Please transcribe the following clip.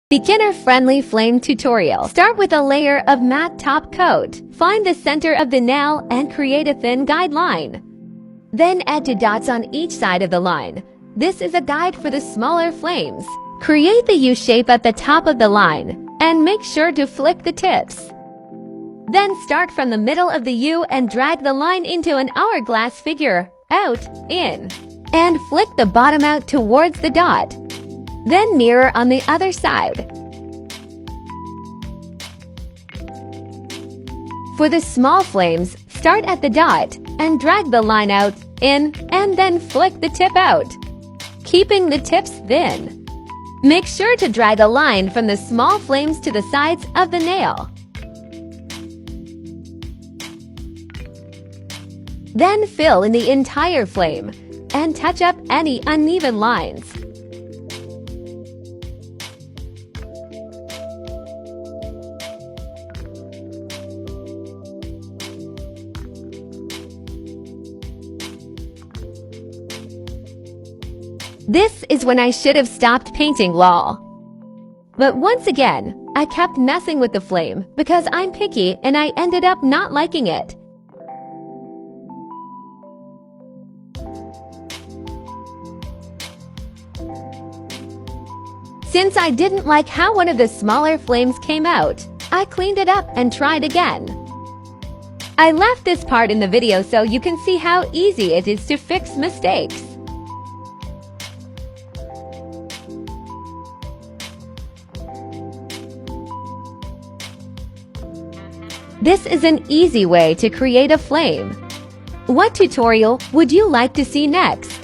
Beginner-friendly flame tutorial. Start with a layer of matte top coat. Find the center of the nail and create a thin guideline. Then add 2 dots on each side of the line. This is a guide for the smaller flames. Create the U shape at the top of the line and make sure to flick the tips. Then start from the middle of the U and drag the line into an hourglass figure, out, in, and flick the bottom out towards the dot. Then mirror on the other side. For the small flames, start at the dot and drag the line out, in, and then flick the tip out, keeping the tips thin. Make sure to drag a line from the small flames to the sides of the nail. Then fill in the entire flame and touch up any uneven lines. This is when I should have stopped painting, lol. But once again, I kept messing with the flame because I'm picky and I ended up not liking it. Since I didn't like how one of the smaller flames came out, I cleaned it up and tried again. I left this part in the video so you can see how easy it is to fix mistakes. This is an easy way to create a flame. What tutorial would you like to see next?